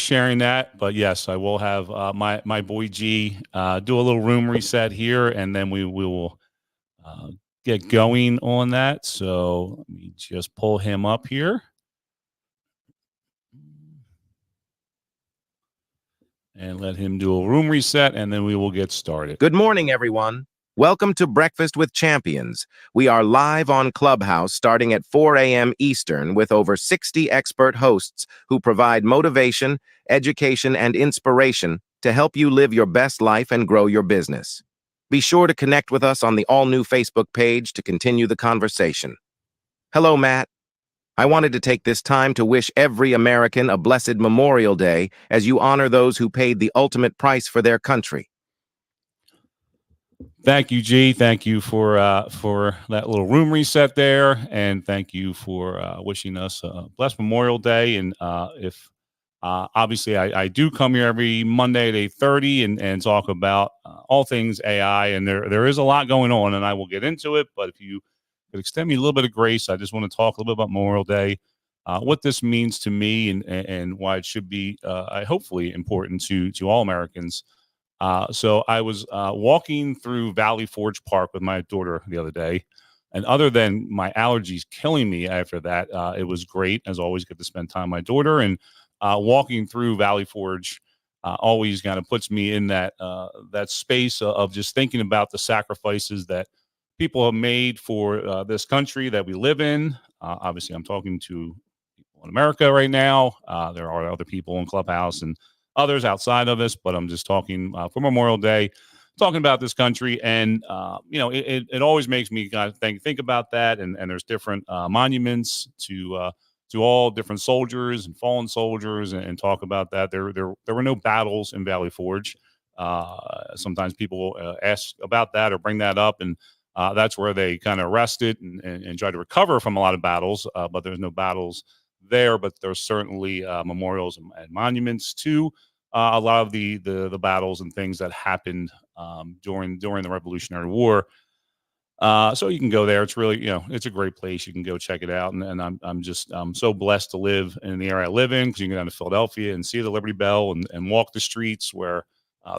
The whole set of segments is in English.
sharing that. But yes, I will have my boy G do a little room reset here, and then we will get going on that. So let me just pull him up here. And let him do a room reset, and then we will get started. Good morning, everyone. Welcome to Breakfast with Champions. We are live on Clubhouse starting at 4 a.m. Eastern with over 60 expert hosts who provide motivation, education, and inspiration to help you live your best life and grow your business. Be sure to connect with us on the all-new Facebook page to continue the conversation. Hello, Matt. I wanted to take this time to wish every American a blessed Memorial Day as you honor those who paid the ultimate price for their country. Thank you, G. Thank you for that little room reset there, and thank you for wishing us a blessed Memorial Day. And if obviously I do come here every Monday at 8:30 and talk about all things AI, and there is a lot going on, and I will get into it. But if you could extend me a little bit of grace, I just want to talk a little bit about Memorial Day, what this means to me, and why it should be hopefully important to all Americans. So I was walking through Valley Forge Park with my daughter the other day, and other than my allergies killing me after that, it was great. As always, get to spend time with my daughter, and walking through Valley Forge always kind of puts me in that space of just thinking about the sacrifices that people have made for this country that we live in. Obviously, I'm talking to people in America right now. There are other people in Clubhouse and others outside of us, but I'm just talking for Memorial Day, talking about this country. And, it always makes me kind of think about that. And there's different monuments to all different soldiers and fallen soldiers, and talk about that. There were no battles in Valley Forge. Sometimes people ask about that or bring that up, and that's where they kind of rested and try to recover from a lot of battles, but there's no battles there. But there's certainly memorials and monuments to a lot of the battles and things that happened during the Revolutionary War. So you can go there. It's really, it's a great place. You can go check it out. And I'm so blessed to live in the area I live in, because you can go down to Philadelphia and see the Liberty Bell and walk the streets where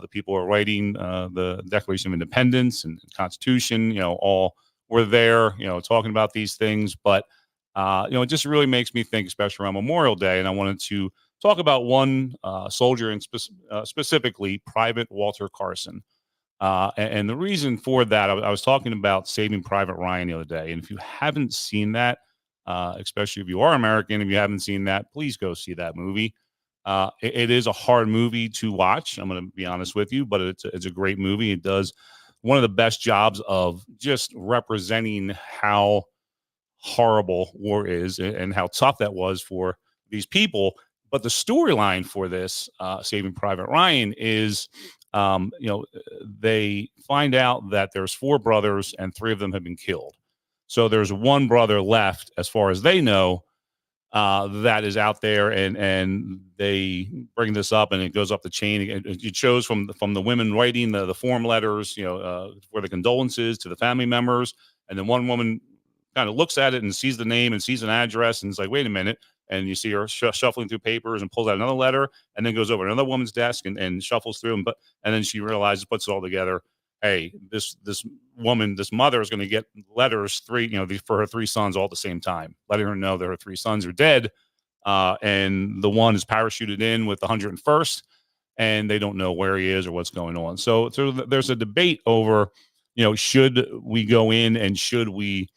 the people are writing the Declaration of Independence and Constitution. All were there, talking about these things. But it just really makes me think, especially around Memorial Day. And I wanted to talk about one soldier, and specifically Private Walter Carson. And the reason for that, I was talking about Saving Private Ryan the other day. And if you haven't seen that, especially if you are American, if you haven't seen that, please go see that movie. It is a hard movie to watch, I'm going to be honest with you, but it's a great movie. It does one of the best jobs of just representing how horrible war is and how tough that was for these people. But the storyline for this Saving Private Ryan is, they find out that there's 4 brothers and 3 of them have been killed. So there's one brother left, as far as they know, that is out there, and they bring this up, and it goes up the chain. It shows from the women writing the form letters, for the condolences to the family members, and then one woman kind of looks at it and sees the name and sees an address, and it's like, wait a minute. And you see her shuffling through papers and pulls out another letter, and then goes over to another woman's desk and shuffles through them. And then she realizes, puts it all together. Hey, this woman, this mother, is going to get letters for her 3 sons all at the same time, letting her know that her 3 sons are dead. And the one is parachuted in with the 101st, and they don't know where he is or what's going on. So there's a debate over, should we go in and should we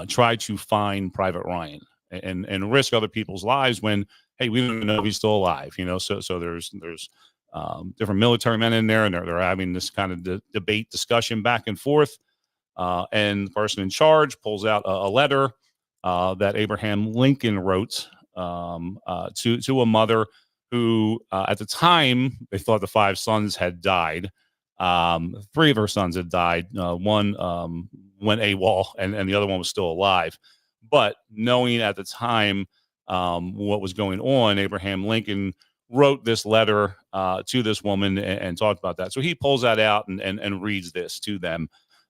try to find Private Ryan and risk other people's lives when, hey, we don't even know if he's still alive, so there's different military men in there, and they're having this kind of debate discussion back and forth, and the person in charge pulls out a letter that Abraham Lincoln wrote to a mother who at the time they thought the 5 sons had died. 3 of her sons had died. One went AWOL, and the other one was still alive. But knowing at the time what was going on, Abraham Lincoln wrote this letter to this woman and talked about that. So he pulls that out and reads this to them,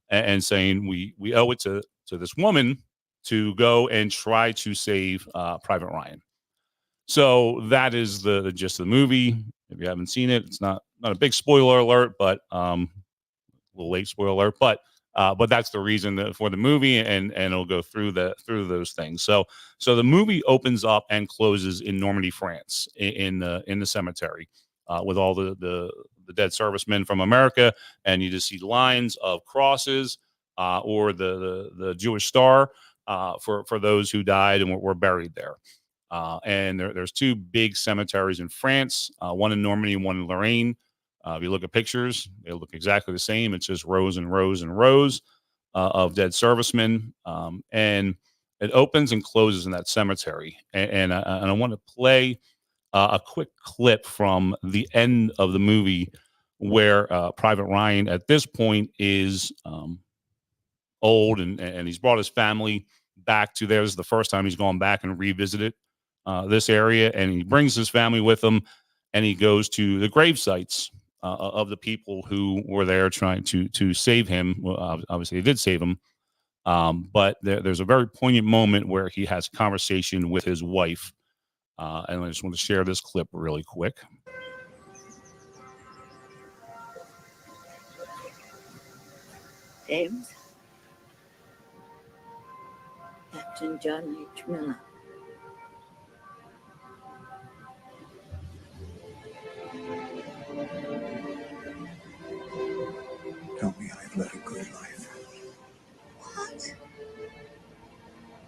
and saying, we owe it to this woman to go and try to save Private Ryan. So that is the gist of the movie. If you haven't seen it, it's not a big spoiler alert, but a little late spoiler alert. But that's the reason for the movie, and it'll go through those things. So the movie opens up and closes in Normandy, France, in the cemetery, with all the dead servicemen from America, and you just see lines of crosses, or the Jewish star, for those who died and were buried there. And there's two big cemeteries in France, one in Normandy and one in Lorraine. If you look at pictures, they look exactly the same. It's just rows and rows and rows of dead servicemen. And it opens and closes in that cemetery. And I want to play a quick clip from the end of the movie where Private Ryan at this point is old, and he's brought his family back to there. This is the first time he's gone back and revisited this area, and he brings his family with him, and he goes to the grave sites of the people who were there trying to save him. Well, obviously, they did save him, but there's a very poignant moment where he has a conversation with his wife, and I just want to share this clip really quick. James, Captain John H. Miller. Tell me I've led a good life. What?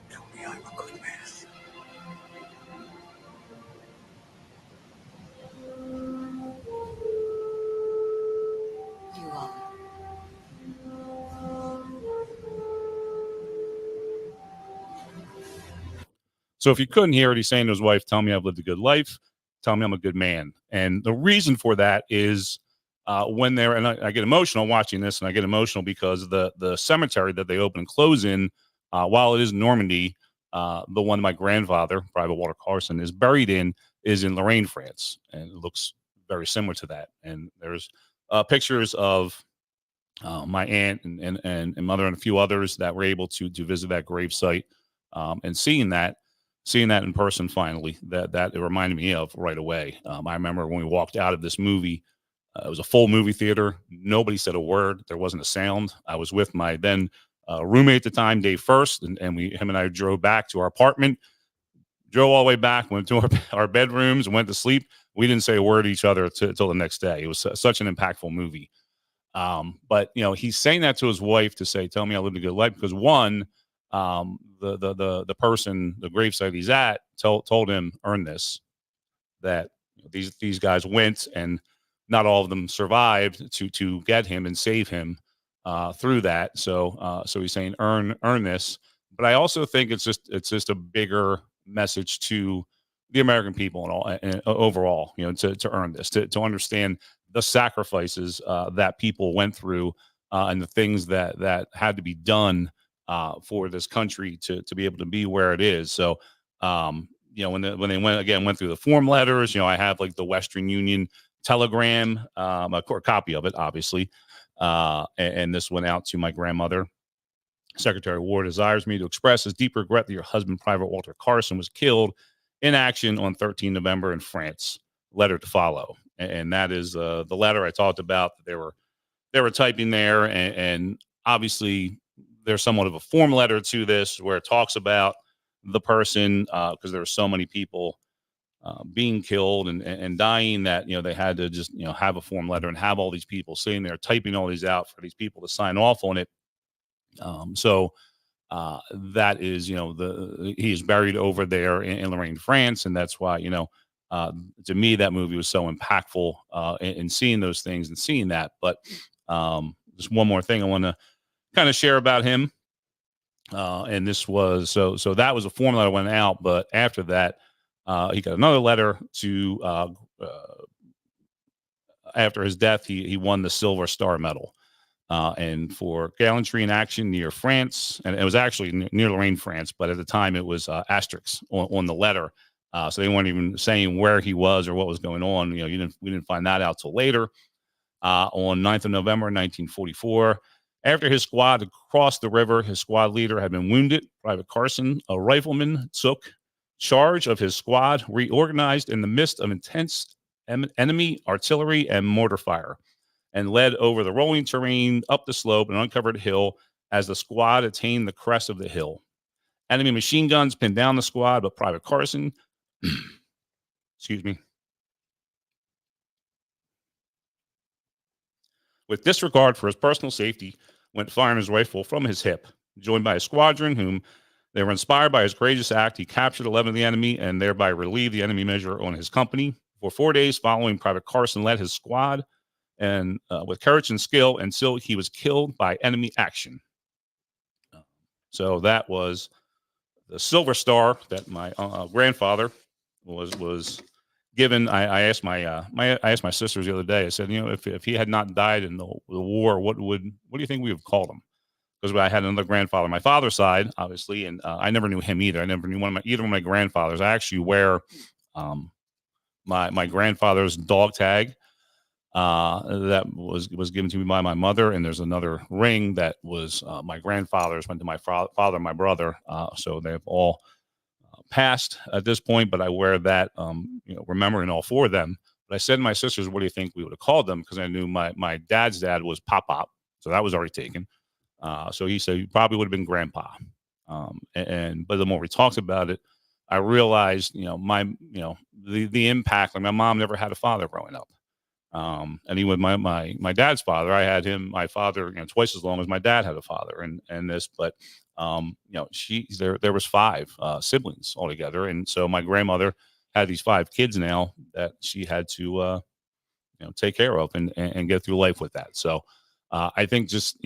Tell me I'm a good man. You are. So if you couldn't hear it, he's saying to his wife, "Tell me I've lived a good life. Tell me I'm a good man." And the reason for that is when they're, and I get emotional watching this, and I get emotional because the cemetery that they open and close in, while it is Normandy, the one my grandfather, Private Walter Carson, is buried in is in Lorraine, France, and it looks very similar to that. And there's pictures of my aunt and mother and a few others that were able to visit that grave site, and seeing that in person finally, that it reminded me of right away. I remember when we walked out of this movie, it was a full movie theater. Nobody said a word. There wasn't a sound. I was with my then roommate at the time, Dave First, and him and I drove back to our apartment, drove all the way back, went to our bedrooms, and went to sleep. We didn't say a word to each other until the next day. It was such an impactful movie. But he's saying that to his wife to say, "Tell me I lived a good life," because one, the person, the gravesite he's at, told him, "Earn this," that these guys went, and not all of them survived to get him and save him through that. So he's saying, earn this. But I also think it's just a bigger message to the American people and all, and overall, to earn this, to understand the sacrifices that people went through, and the things that had to be done for this country to be able to be where it is. So, when they went through the form letters, I have like the Western Union telegram, a copy of it, obviously, and this went out to my grandmother. Secretary Ward desires me to express his deep regret that your husband, Private Walter Carson, was killed in action on 13 November in France. Letter to follow, and that is the letter I talked about. They were typing there, and obviously there's somewhat of a form letter to this where it talks about the person, because there were so many people being killed and dying that they had to just have a form letter and have all these people sitting there typing all these out for these people to sign off on it. So that is he is buried over there in Lorraine, France, and that's why to me that movie was so impactful in seeing those things and seeing that. But just one more thing I want to kind of share about him, and this was so that was a form letter went out, but after that he got another letter to after his death he won the Silver Star Medal, and for gallantry in action near France, and it was actually near Lorraine, France, but at the time it was asterisks on the letter, so they weren't even saying where he was or what was going on. We didn't find that out till later, on 9th of November 1944. After his squad had crossed the river, his squad leader had been wounded. Private Carson, a rifleman, took charge of his squad reorganized in the midst of intense enemy artillery and mortar fire, and led over the rolling terrain up the slope and uncovered hill as the squad attained the crest of the hill. Enemy machine guns pinned down the squad, but Private Carson, excuse me, with disregard for his personal safety, went firing his rifle from his hip. Joined by a squadron whom they were inspired by his courageous act, he captured 11 of the enemy and thereby relieved the enemy measure on his company. For 4 days following, Private Carson led his squad and with courage and skill until he was killed by enemy action. So that was the Silver Star that my grandfather was given. I asked I asked my sisters the other day. I said, if he had not died in the war, what do you think we would call him? Because I had another grandfather, my father's side, obviously, and I never knew him either. I never knew either of my grandfathers. I actually wear my grandfather's dog tag that was given to me by my mother, and there's another ring that was my grandfather's, went to my father and my brother. So they've all passed at this point, but I wear that, remembering all four of them. But I said to my sisters, what do you think we would have called them? Because I knew my dad's dad was Pop, so that was already taken. So he said he probably would have been Grandpa. But the more we talked about it, I realized, the impact. Like, my mom never had a father growing up. And even my dad's father, I had my father, twice as long as my dad had a father, but there was 5 siblings altogether. And so my grandmother had these 5 kids now that she had to, take care of and get through life with that. So I think just,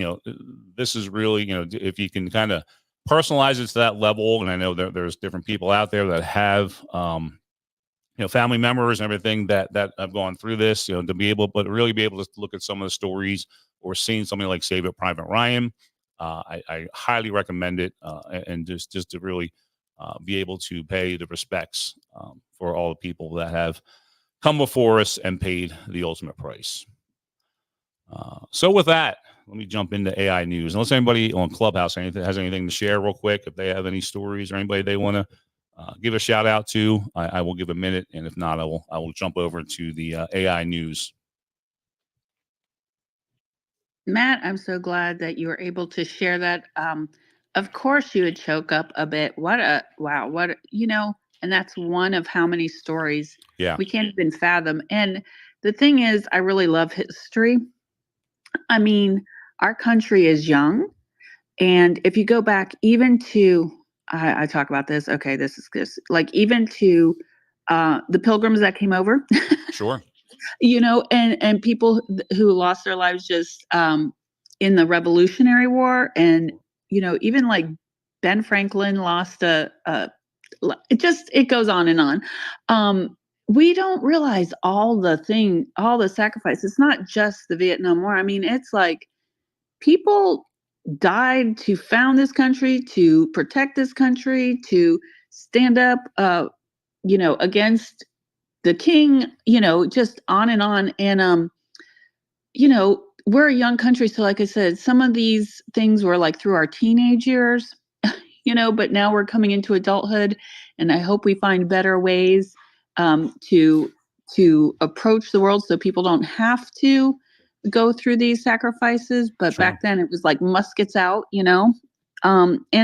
this is really, if you can kind of personalize it to that level. And I know there's different people out there that have, family members and everything that have gone through this, to really be able to look at some of the stories or seeing something like Saving Private Ryan. I highly recommend it, and just to really be able to pay the respects for all the people that have come before us and paid the ultimate price. So with that, let me jump into AI news. Unless anybody on Clubhouse has anything to share real quick, if they have any stories or anybody they want to give a shout out to, I will give a minute, and if not, I will jump over to the AI news. Matt, I'm so glad that you were able to share that. Of course, you would choke up a bit. And that's one of how many stories we can't even fathom. And the thing is, I really love history. I mean, our country is young. And if you go back even to, I talk about this, okay, this is like even to the pilgrims that came over. Sure. And people who lost their lives just in the Revolutionary War. And, even like Ben Franklin lost it goes on and on. We don't realize all the sacrifice. It's not just the Vietnam War. I mean, it's like people died to found this country, to protect this country, to stand up, against the king, just on and on. And, we're a young country. So like I said, some of these things were like through our teenage years, but now we're coming into adulthood, and I hope we find better ways to approach the world so people don't have to go through these sacrifices. But Sure. Back then it was like muskets out, and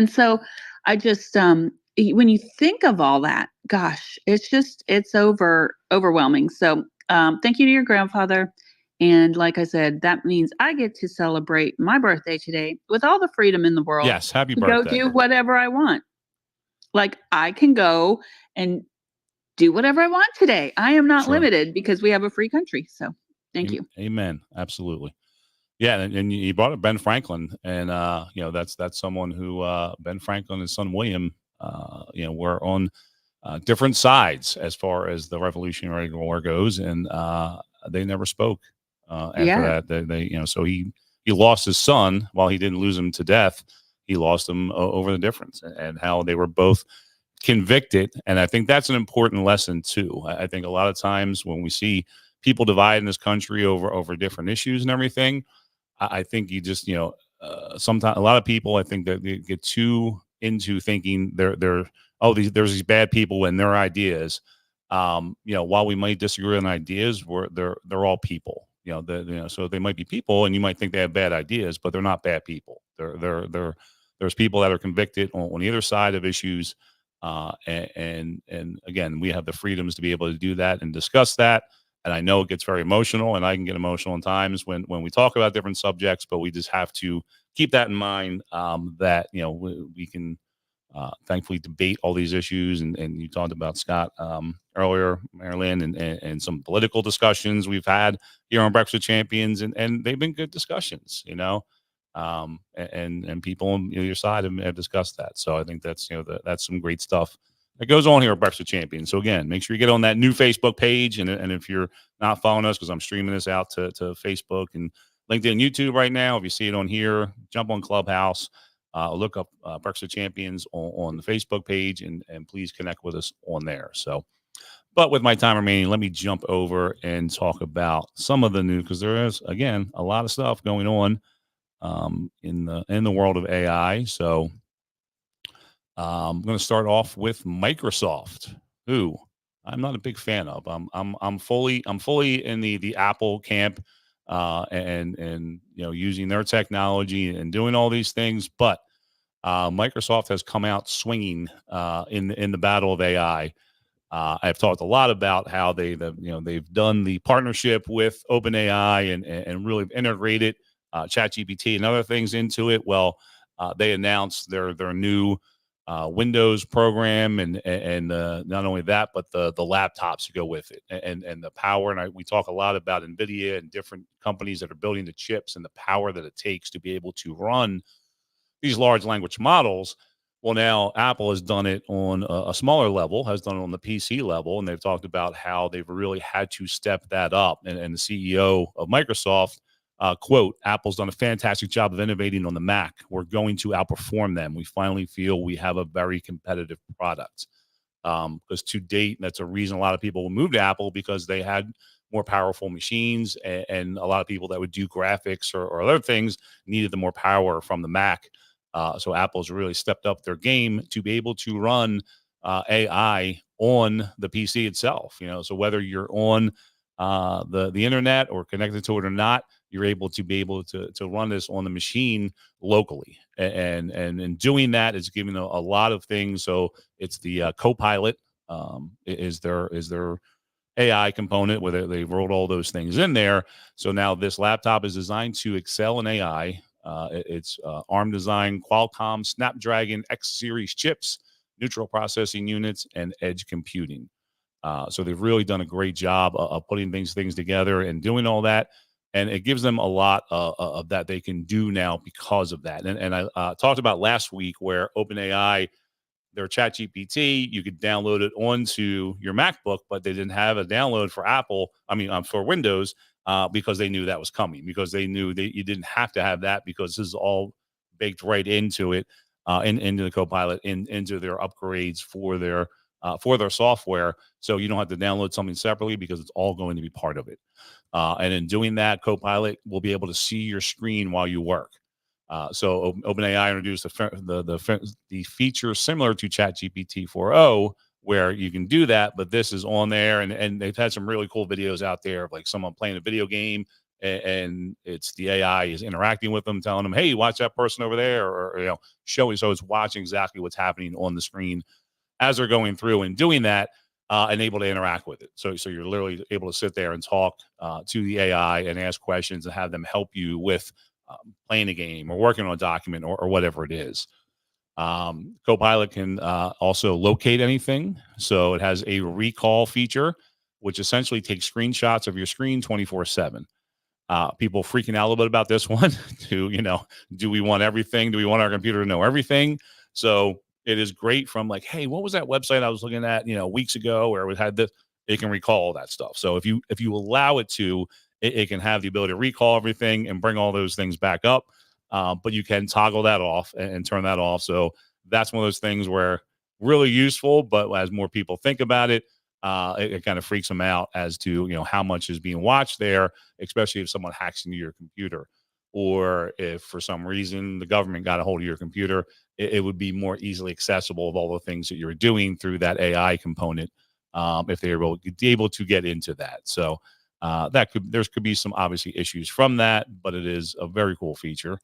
so I just, when you think of all that, gosh, it's overwhelming. So thank you to your grandfather. And like I said, that means I get to celebrate my birthday today with all the freedom in the world. Yes, happy to birthday. Go do whatever I want. Like, I can go and do whatever I want today. I am not limited because we have a free country. So thank you. Amen. Absolutely. Yeah. And you brought up Ben Franklin, and that's someone who Ben Franklin and his son William, were on different sides as far as the Revolutionary War goes, and they never spoke after that. They so he lost his son. While he didn't lose him to death, he lost him over the difference, and how they were both convicted. And I think that's an important lesson too. I think a lot of times when we see people divide in this country over different issues and everything, I think you just, sometimes a lot of people, I think that they get too into thinking they're oh, there's these bad people and their ideas. While we might disagree on ideas, they're all people. So they might be people, and you might think they have bad ideas, but they're not bad people. There's people that are convicted on either side of issues, and again, we have the freedoms to be able to do that and discuss that. And I know it gets very emotional, and I can get emotional in times when we talk about different subjects, but we just have to keep that in mind, that we can thankfully debate all these issues. And you talked about Scott earlier, Marilyn, and some political discussions we've had here on Breakfast with Champions, and they've been good discussions, and people on either side have discussed that. So I think that's that's some great stuff that goes on here at Breakfast with Champions. So again, make sure you get on that new Facebook page, and if you're not following us, because I'm streaming this out to Facebook and LinkedIn and YouTube right now. If you see it on here, jump on Clubhouse. Look up Breakfast with Champions on the Facebook page, and please connect with us on there. So, but with my time remaining, let me jump over and talk about some of the news, because there is, again, a lot of stuff going on in the world of AI. So I'm going to start off with Microsoft, who I'm not a big fan of. I'm fully in the Apple camp, and using their technology and doing all these things, but Microsoft has come out swinging in the battle of AI. I've talked a lot about how they've done the partnership with OpenAI and really integrated ChatGPT and other things into it. Well, they announced their new Windows program, and not only that, but the laptops to go with it, and the power. And we talk a lot about NVIDIA and different companies that are building the chips and the power that it takes to be able to run these large language models. Well, now Apple has done it on a smaller level, has done it on the PC level, and they've talked about how they've really had to step that up. And the CEO of Microsoft, quote, "Apple's done a fantastic job of innovating on the Mac. We're going to outperform them. We finally feel we have a very competitive product." Because to date, that's a reason a lot of people will move to Apple, because they had more powerful machines, and a lot of people that would do graphics or other things needed the more power from the Mac. So Apple's really stepped up their game to be able to run AI on the PC itself. So whether you're on the internet or connected to it or not, you're able to run this on the machine locally. And in doing that, it's giving a lot of things. So it's the Copilot is their AI component, where they wrote all those things in there. So now this laptop is designed to excel in AI. It's ARM design, Qualcomm Snapdragon X series chips, neutral processing units, and edge computing. So they've really done a great job of putting things together and doing all that. And it gives them a lot of that they can do now because of that. And I talked about last week where OpenAI, their ChatGPT, you could download it onto your MacBook, but they didn't have a download for Apple. For Windows, because they knew that was coming, because they knew that you didn't have to have that, because this is all baked right into it, into the Copilot, into their upgrades for their software. So you don't have to download something separately, because it's all going to be part of it. And in doing that, Copilot will be able to see your screen while you work. So OpenAI introduced the feature similar to ChatGPT 4.0, where you can do that, but this is on there, and they've had some really cool videos out there of like someone playing a video game, and it's the AI is interacting with them, telling them, "Hey, watch that person over there," or showing. So it's watching exactly what's happening on the screen as they're going through and doing that, and able to interact with it. So you're literally able to sit there and talk to the AI and ask questions and have them help you with playing a game or working on a document or whatever it is. Copilot can also locate anything. So it has a recall feature, which essentially takes screenshots of your screen 24/7. People freaking out a little bit about this one. Do we want everything? Do we want our computer to know everything? So it is great from like, hey, what was that website I was looking at, weeks ago, where it had this? It can recall all that stuff. So if you allow it to, it can have the ability to recall everything and bring all those things back up. But you can toggle that off and turn that off. So that's one of those things where really useful, but as more people think about it, it kind of freaks them out as to, how much is being watched there, especially if someone hacks into your computer. or if for some reason the government got a hold of your computer, it would be more easily accessible of all the things that you're doing through that AI component, if they were able to get into that. So there could be some obviously issues from that, but it is a very cool feature.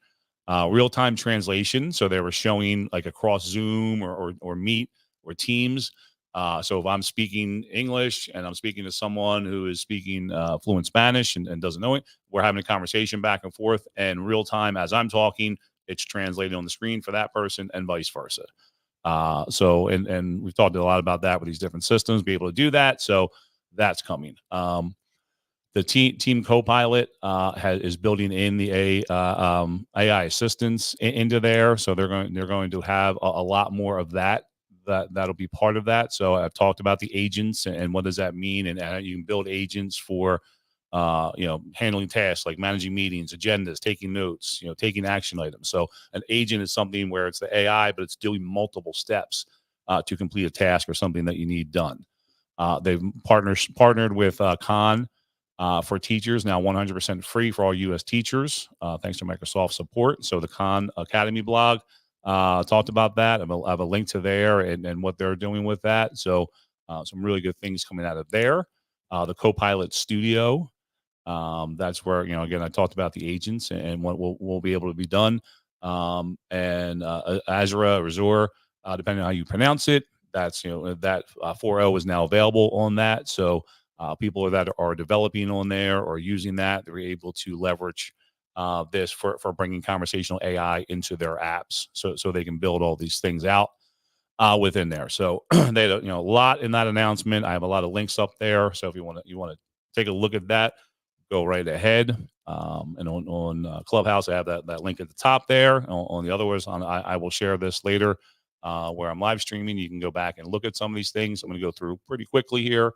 Real-time translation. So they were showing like across Zoom or Meet or Teams. So if I'm speaking English and I'm speaking to someone who is speaking fluent Spanish and doesn't know it, we're having a conversation back and forth, and real time as I'm talking, it's translated on the screen for that person and vice versa. And we've talked a lot about that with these different systems, be able to do that. So that's coming. The team Copilot is building in the AI assistance into there, so they're going to have a lot more of that'll be part of that. So I've talked about the agents and what does that mean, and you can build agents for handling tasks like managing meetings, agendas, taking notes, taking action items. So an agent is something where it's the AI, but it's doing multiple steps to complete a task or something that you need done. They've partnered with Khan for teachers, now 100% free for all U.S. teachers, thanks to Microsoft support. So the Khan Academy blog talked about that. I have a link to there and what they're doing with that. So some really good things coming out of there. The Copilot Studio, that's where, again, I talked about the agents and what will be able to be done. And Azure, depending on how you pronounce it, that's, that 4.0 is now available on that. So people that are developing on there or using that, they're able to leverage this for bringing conversational AI into their apps, so they can build all these things out within there. So they had a lot in that announcement. I have a lot of links up there. So if you want to take a look at that, go right ahead. And on Clubhouse, I have that link at the top there. On the other ones, I will share this later where I'm live streaming. You can go back and look at some of these things. I'm going to go through pretty quickly here.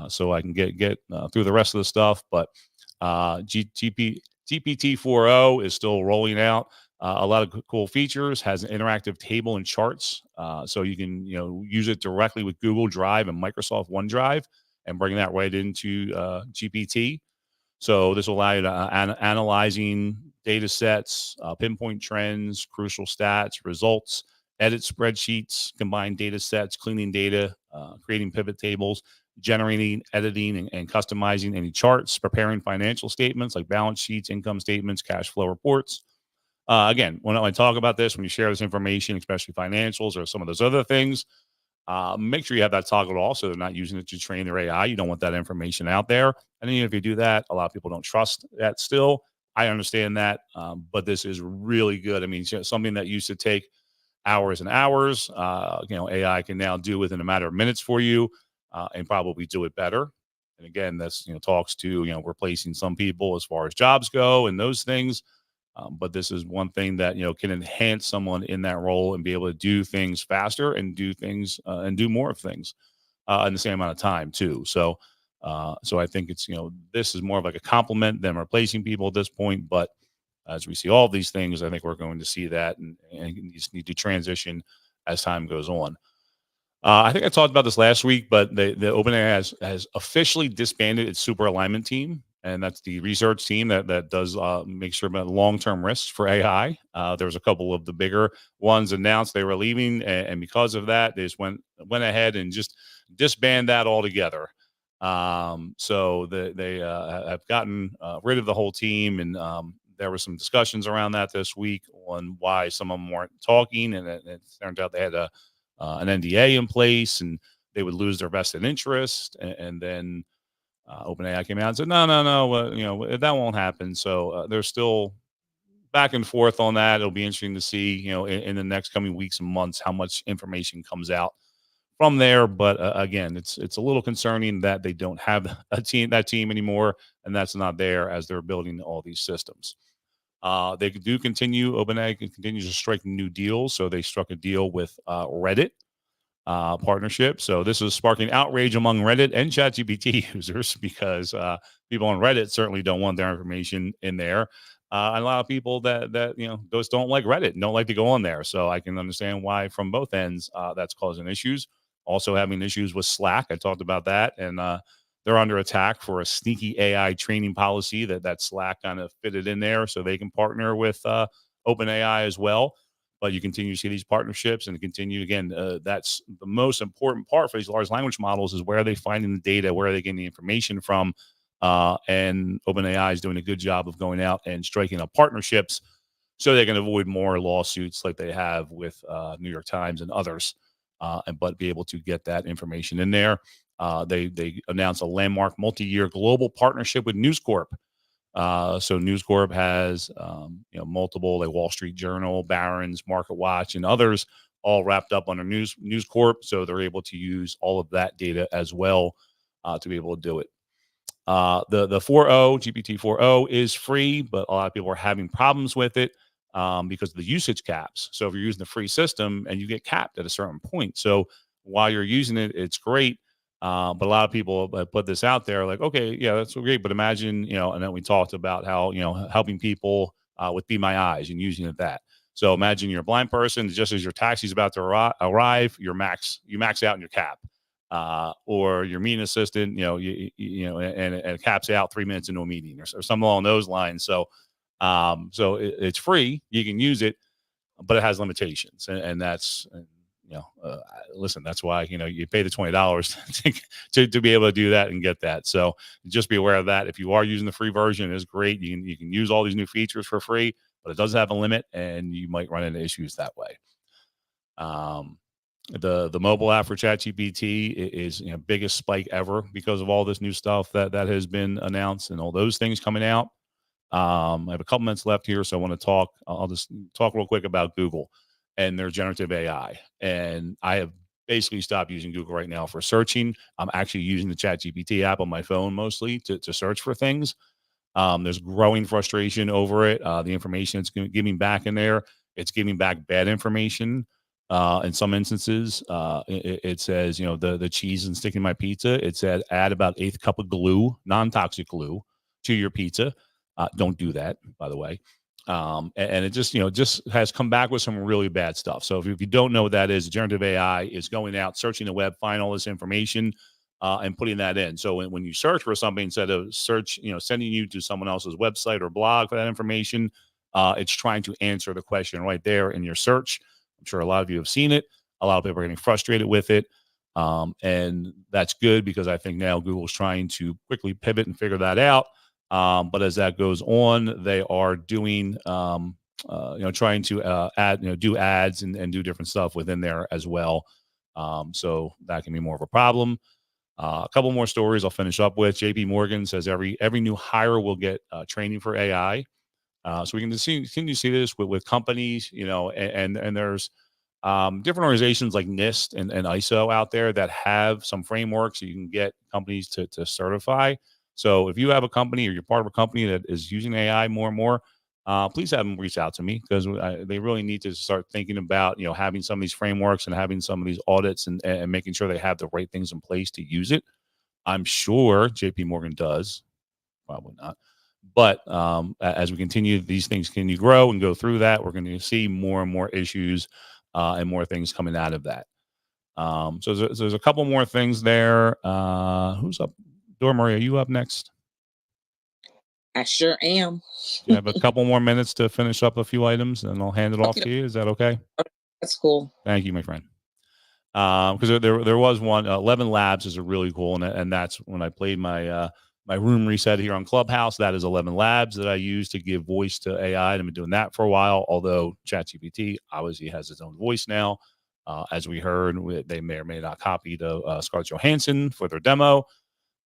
So I can get through the rest of the stuff, but GPT 4.0 is still rolling out. A lot of cool features, has an interactive table and charts, so you can use it directly with Google Drive and Microsoft OneDrive and bring that right into GPT. So this will allow you to analyzing data sets, pinpoint trends, crucial stats, results, edit spreadsheets, combine data sets, cleaning data, creating pivot tables, generating, editing, and customizing any charts, preparing financial statements like balance sheets, income statements, cash flow reports. Again, when I talk about this, when you share this information, especially financials or some of those other things, make sure you have that toggled off so they're not using it to train their AI. You don't want that information out there. And even if you do that, a lot of people don't trust that still. I understand that, but this is really good. I mean, something that used to take hours and hours, AI can now do within a matter of minutes for you. And probably do it better. And again, that's talks to replacing some people as far as jobs go and those things. But this is one thing that can enhance someone in that role and be able to do things faster and do things and do more of things in the same amount of time too. So I think it's this is more of like a compliment than replacing people at this point. But as we see all these things, I think we're going to see that, and you just need to transition as time goes on. I think I talked about this last week, but the OpenAI has officially disbanded its super alignment team, and that's the research team that does make sure about long-term risks for AI. There was a couple of the bigger ones announced they were leaving, and because of that, they just went ahead and just disband that altogether. So they have gotten rid of the whole team, and there were some discussions around that this week on why some of them weren't talking, and it turned out they had an NDA in place, and they would lose their vested interest. And then OpenAI came out and said, no, that won't happen. So there's still back and forth on that. It'll be interesting to see, in the next coming weeks and months, how much information comes out from there. But again, it's a little concerning that they don't have that team anymore, and that's not there as they're building all these systems. They do continue. OpenAI continues to strike new deals. So they struck a deal with Reddit partnership. So this is sparking outrage among Reddit and ChatGPT users because people on Reddit certainly don't want their information in there. And a lot of people that those don't like Reddit and don't like to go on there. So I can understand why from both ends that's causing issues. Also having issues with Slack. I talked about that, and they're under attack for a sneaky AI training policy that Slack kind of fitted in there so they can partner with OpenAI as well. But you continue to see these partnerships and continue again. That's the most important part for these large language models is where are they finding the data, where are they getting the information from, and OpenAI is doing a good job of going out and striking up partnerships so they can avoid more lawsuits like they have with New York Times and others, but be able to get that information in there. They announced a landmark multi-year global partnership with News Corp. So News Corp has multiple, like Wall Street Journal, Barron's, Market Watch, and others all wrapped up under News Corp. So they're able to use all of that data as well to be able to do it. The 4.0 GPT 4.0 is free, but a lot of people are having problems with it because of the usage caps. So if you're using the free system and you get capped at a certain point, so while you're using it, it's great. But a lot of people put this out there like, okay, yeah, that's great. But imagine, and then we talked about how, helping people with Be My Eyes and using it that. So imagine you're a blind person, just as your taxi's about to arrive, you max out in your cap. Or your meeting assistant, and it caps out 3 minutes into a meeting or something along those lines. So, it's free. You can use it, but it has limitations. And that's, listen, that's why, you pay the $20 to be able to do that and get that. So just be aware of that. If you are using the free version, it is great. You can use all these new features for free, but it does have a limit and you might run into issues that way. The mobile app for ChatGPT is biggest spike ever because of all this new stuff that has been announced and all those things coming out. I have a couple minutes left here, so I want to talk. I'll just talk real quick about Google and their generative AI. And I have basically stopped using Google right now for searching. I'm actually using the ChatGPT app on my phone mostly to search for things. There's growing frustration over it. The information it's giving back in there, it's giving back bad information. In some instances, it says, the cheese and sticking my pizza. It said add about 1/8 cup of glue, non-toxic glue, to your pizza. Don't do that, by the way. And it just has come back with some really bad stuff. So if you don't know what that is, generative AI is going out, searching the web, find all this information, and putting that in. So when you search for something, instead of sending you to someone else's website or blog for that information, it's trying to answer the question right there in your search. I'm sure a lot of you have seen it. A lot of people are getting frustrated with it. And that's good because I think now Google's trying to quickly pivot and figure that out. But as that goes on, they are doing, trying to do ads and do different stuff within there as well. So that can be more of a problem. A couple more stories I'll finish up with. JP Morgan says every new hire will get training for AI. So we can continue to see this with companies, and there's different organizations like NIST and ISO out there that have some frameworks you can get companies to certify. So if you have a company or you're part of a company that is using AI more and more, please have them reach out to me because they really need to start thinking about, having some of these frameworks and having some of these audits and making sure they have the right things in place to use it. I'm sure JP Morgan does, probably not. But as we continue, these things continue to grow and go through that, we're going to see more and more issues and more things coming out of that. So there's a couple more things there. Who's up? Dora Marie, are you up next? I sure am. You have a couple more minutes to finish up a few items, and I'll hand it off to you. Is that okay? That's cool. Thank you, my friend. Because there was one. 11 Labs is a really cool, and that's when I played my my room reset here on Clubhouse. That is 11 Labs that I use to give voice to AI. I've been doing that for a while. Although ChatGPT obviously has its own voice now, as we heard, they may or may not copy the Scarlett Johansson for their demo.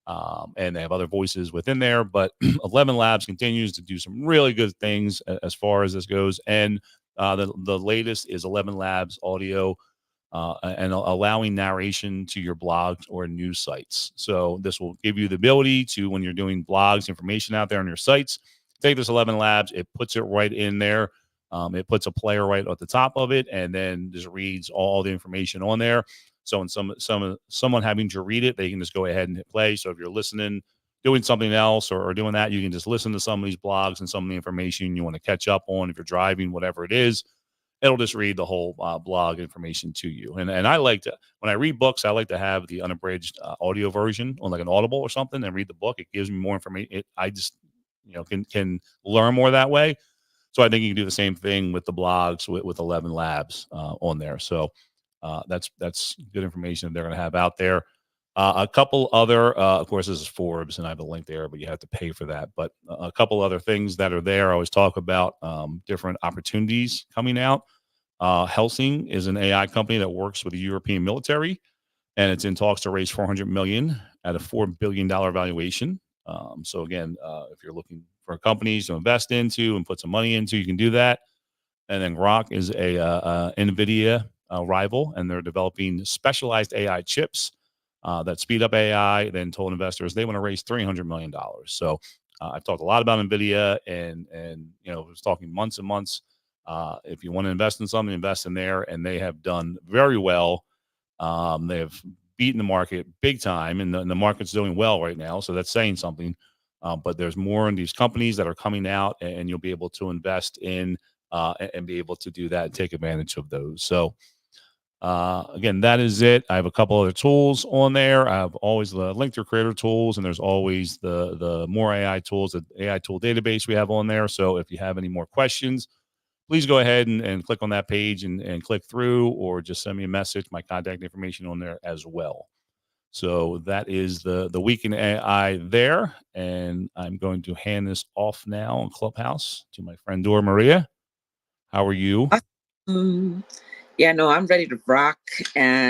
And they have other voices within there, but 11 Labs continues to do some really good things as far as this goes. And the latest is 11 Labs audio and allowing narration to your blogs or news sites. So this will give you the ability to, when you're doing blogs, information out there on your sites, take this 11 Labs, it puts it right in there. It puts a player right at the top of it, and then just reads all the information on there. So when someone having to read it, they can just go ahead and hit play. So if you're listening, doing something else or doing that, you can just listen to some of these blogs and some of the information you want to catch up on if you're driving, whatever it is, it'll just read the whole blog information to you. And I like to, when I read books, I like to have the unabridged audio version on like an Audible or something and read the book. It gives me more information. I just, can learn more that way. So I think you can do the same thing with the blogs with 11 Labs on there. So that's good information that they're going to have out there. A couple other, of course, this is Forbes, and I have a link there, but you have to pay for that. But a couple other things that are there. I always talk about different opportunities coming out. Helsing is an AI company that works with the European military, and it's in talks to raise $400 million at a $4 billion valuation. So again, if you're looking for companies to invest into and put some money into, you can do that. And then Grok is a NVIDIA rival, and they're developing specialized AI chips that speed up AI. Then told investors they want to raise $300 million. So I've talked a lot about NVIDIA, and was talking months and months. If you want to invest in something, invest in there, and they have done very well. They have beaten the market big time, and the market's doing well right now. So that's saying something. But there's more in these companies that are coming out, and you'll be able to invest in and be able to do that and take advantage of those. So again, that is it. I have a couple other tools on there. I have always the link to creator tools, and there's always the more AI tools, the AI tool database we have on there. So if you have any more questions, please go ahead and click on that page and click through, or just send me a message. My contact information on there as well. So that is the week in AI there. And I'm going to hand this off now on Clubhouse to my friend Dora Maria. How are you? Yeah, no, I'm ready to rock. And